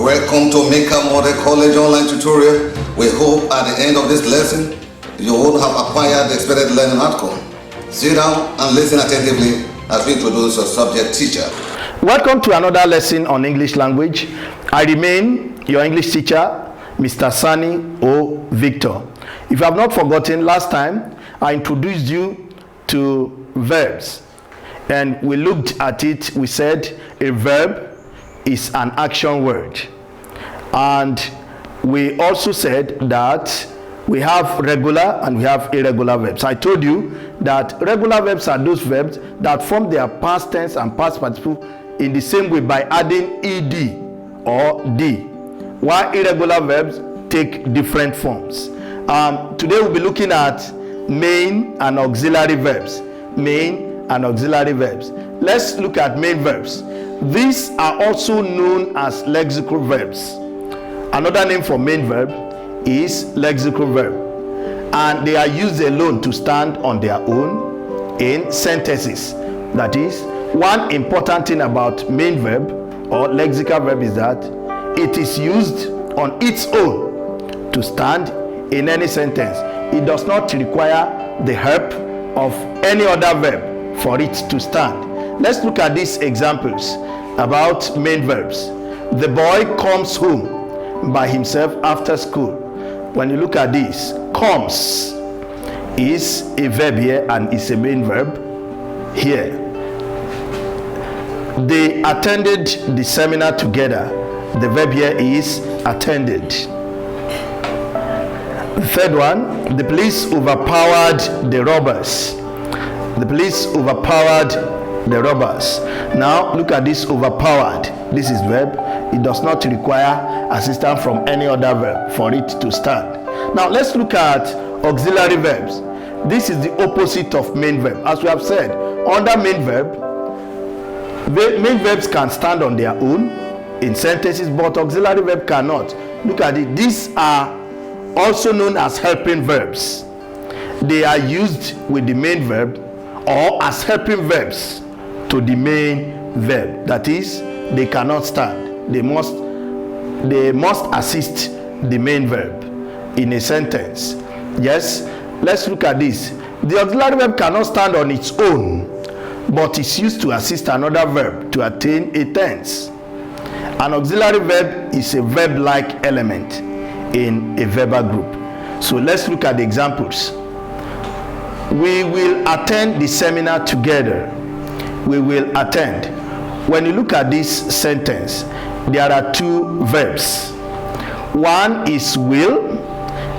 Welcome to Mikab Model College online tutorial. We hope at the end of this lesson, you will have acquired the expected learning outcome. Sit down and listen attentively as we introduce your subject teacher. Welcome to another lesson on English language. I remain your English teacher, Mr. Sani O. Victor. If you have not forgotten, last time I introduced you to verbs. And we looked at it, we said a verb is an action word. And we also said that we have regular and we have irregular verbs. I told you that regular verbs are those verbs that form their past tense and past participle in the same way by adding ed or d, while irregular verbs take different forms. Today we'll be looking at main and auxiliary verbs. Main and auxiliary verbs. Let's look at main verbs. These are also known as lexical verbs. Another name for main verb is lexical verb, and they are used alone to stand on their own in sentences. That is, one important thing about main verb or lexical verb is that it is used on its own to stand in any sentence. It does not require the help of any other verb for it to stand. Let's look at these examples about main verbs. The boy comes home by himself after school. When you look at this, comes is a verb here and is a main verb here. They attended the seminar together. The verb here is attended. The third one, the police overpowered the robbers. The police overpowered the robbers. Now look at this overpowered. This is verb. It does not require assistance from any other verb for it to stand. Now let's look at auxiliary verbs. This is the opposite of main verb. As we have said, under main verbs can stand on their own in sentences, but auxiliary verb cannot. Look at it. These are also known as helping verbs. They are used with the main verb or as helping verbs to the main verb. That is, they cannot stand. They must assist the main verb in a sentence. Yes, let's look at this. The auxiliary verb cannot stand on its own, but is used to assist another verb to attain a tense. An auxiliary verb is a verb-like element in a verbal group. So let's look at the examples. We will attend the seminar together. We will attend. When you look at this sentence, there are two verbs. One is will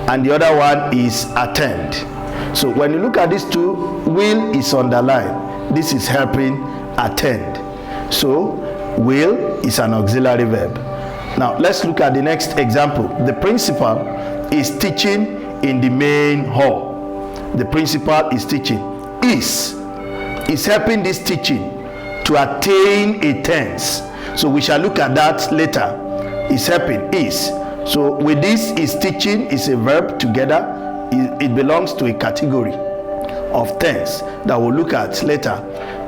and the other one is attend. So when you look at these two, will is underlined. This is helping attend. So will is an auxiliary verb. Now let's look at the next example. The principal is teaching in the main hall. The principal is teaching. Is helping this teaching to attain a tense. So we shall look at that later. Is helping, is. So with this, is teaching is a verb together. It belongs to a category of tense that we'll look at later.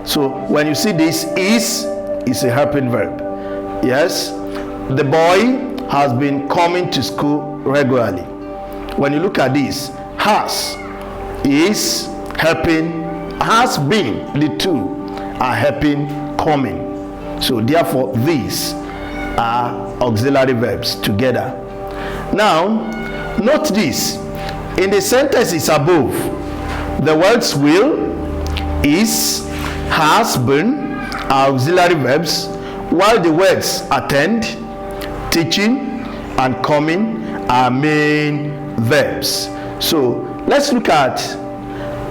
So when you see this, is a helping verb. Yes, the boy has been coming to school regularly. When you look at this, has is helping, has been, the two are helping coming. So therefore these are auxiliary verbs together. Now note this, in the sentences above, the words will, is, has been are auxiliary verbs, while the words attend, teaching and coming are main verbs. So let's look at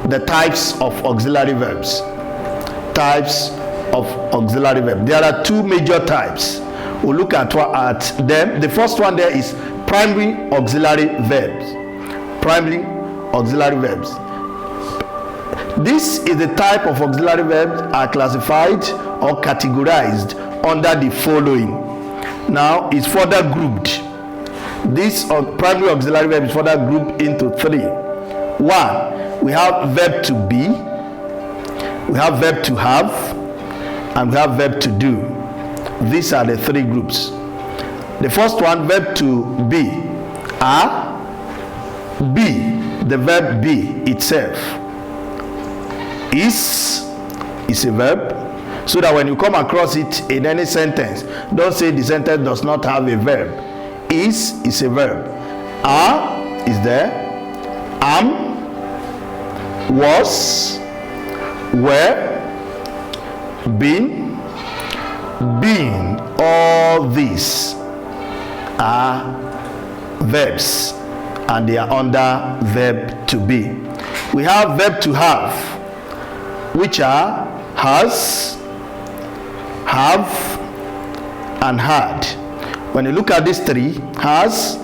the types of auxiliary verbs. Types of auxiliary verbs. There are two major types. We'll look at them. The first one there is primary auxiliary verbs. Primary auxiliary verbs. This is the type of auxiliary verbs are classified or categorized under the following. Now it's further grouped. This primary auxiliary verb is further grouped into three. One, we have verb to be, we have verb to have, and we have verb to do. These are the three groups. The first one, verb to be. Be, the verb be itself. Is a verb. So that when you come across it in any sentence, don't say the sentence does not have a verb. Is a verb. Are is there. Am, was, were, been, being. All these are verbs, and they are under verb to be. We have verb to have, which are has, have, and had. When you look at these three, has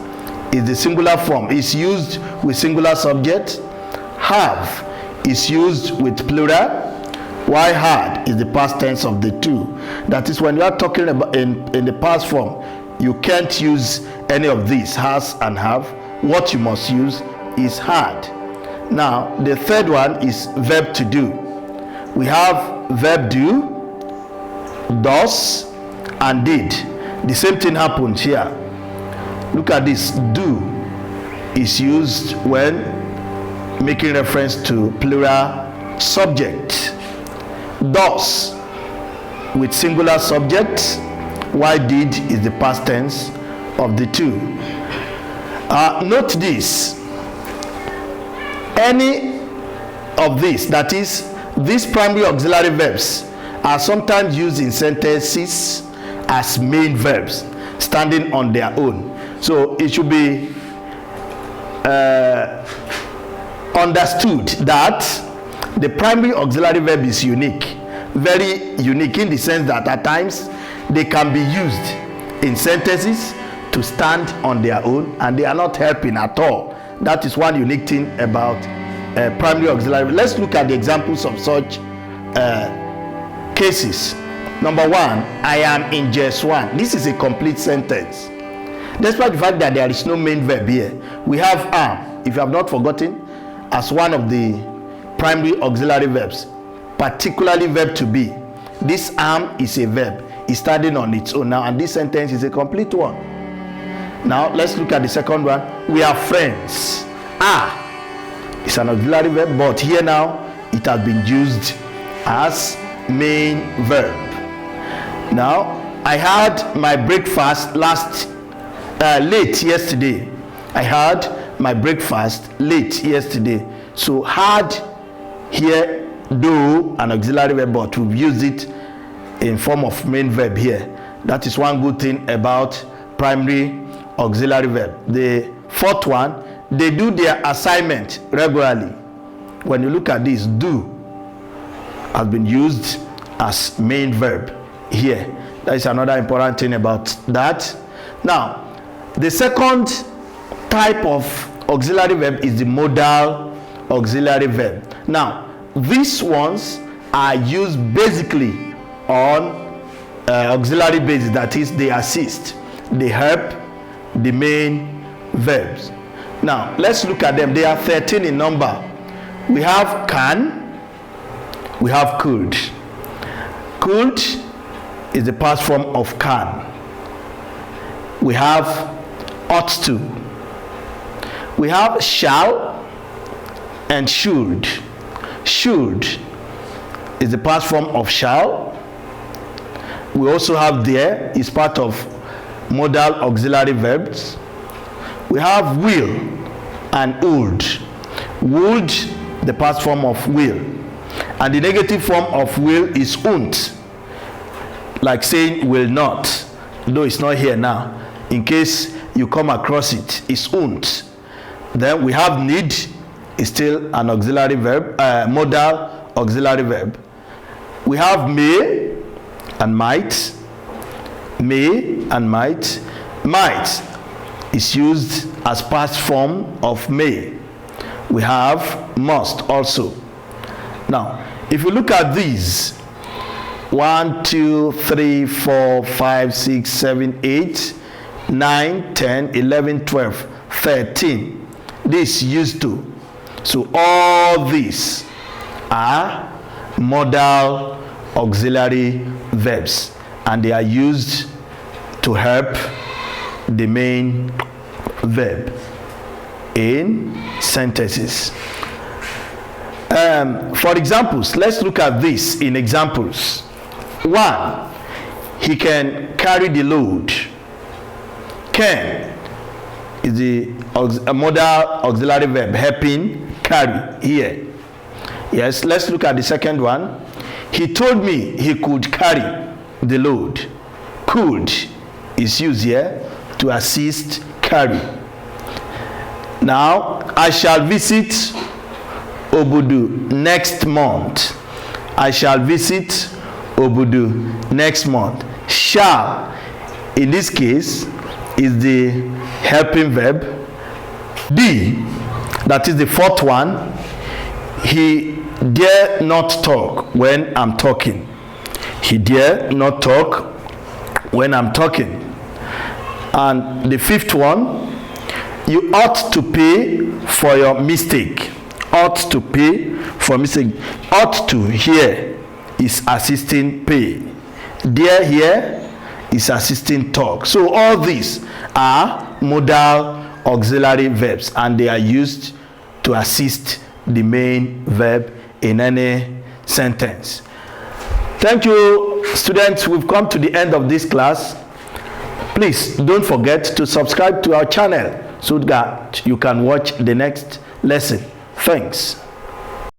is the singular form. It's used with singular subject. Have is used with plural, while had is the past tense of the two. That is, when you are talking about in the past form, you can't use any of these, has and have. What you must use is had. Now, the third one is verb to do. We have verb do, does, and did. The same thing happens here. Look at this. Do is used when making reference to plural subject. Does with singular subject, while did is the past tense of the two. Note this. Any of these, that is, these primary auxiliary verbs, are sometimes used in sentences as main verbs, standing on their own. So it should be understood that the primary auxiliary verb is unique, very unique, in the sense that at times they can be used in sentences to stand on their own, and they are not helping at all. That is one unique thing about primary auxiliary. Let's look at the examples of such cases. Number one, I am in JS1. This is a complete sentence. Despite the fact that there is no main verb here, we have am, if you have not forgotten, as one of the primary auxiliary verbs, particularly verb to be. This am is a verb. It's standing on its own now, and this sentence is a complete one. Now, let's look at the second one. We are friends. It's an auxiliary verb, but here now, it has been used as main verb. Now, I had my breakfast late yesterday. I had my breakfast late yesterday. So had here, do an auxiliary verb, but we've used it in form of main verb here. That is one good thing about primary auxiliary verb. The fourth one, they do their assignment regularly. When you look at this, do has been used as main verb here. That is another important thing about that. Now, the second type of auxiliary verb is the modal auxiliary verb. Now, these ones are used basically on auxiliary basis, that is, they assist, they help the main verbs. Now, let's look at them. They are 13 in number. We have can, we have could. Could is the past form of can. We have ought to. We have shall and should. Should is the past form of shall. We also have there is part of modal auxiliary verbs. We have will and would. Would, the past form of will. And the negative form of will is won't. Like saying will not, though it's not here now. In case you come across it, it's won't. Then we have need, is still an auxiliary verb, modal auxiliary verb. We have may and might. May and might. Might is used as past form of may. We have must also. Now, if you look at these, 1, 2, 3, 4, 5, 6, 7, 8, 9, 10, 11, 12, 13. This used to. So all these are modal auxiliary verbs, and they are used to help the main verb in sentences. For examples, let's look at this in examples. 1, he can carry the load. Can is the modal auxiliary verb, helping, carry here. Yes, let's look at the second one. He told me he could carry the load. Could is used here to assist carry. Now, I shall visit Obudu next month. I shall visit Obudu next month. Shall, in this case, is the helping verb. B, that is the fourth one. He dare not talk when I'm talking. He dare not talk when I'm talking. And the fifth one, you ought to pay for your mistake. Ought to pay for mistake. Ought to here is assisting pay. Dare here is assisting talk. So all these are modal auxiliary verbs, and they are used to assist the main verb in any sentence. Thank you, students. We've come to the end of this class. Please don't forget to subscribe to our channel so that you can watch the next lesson. Thanks.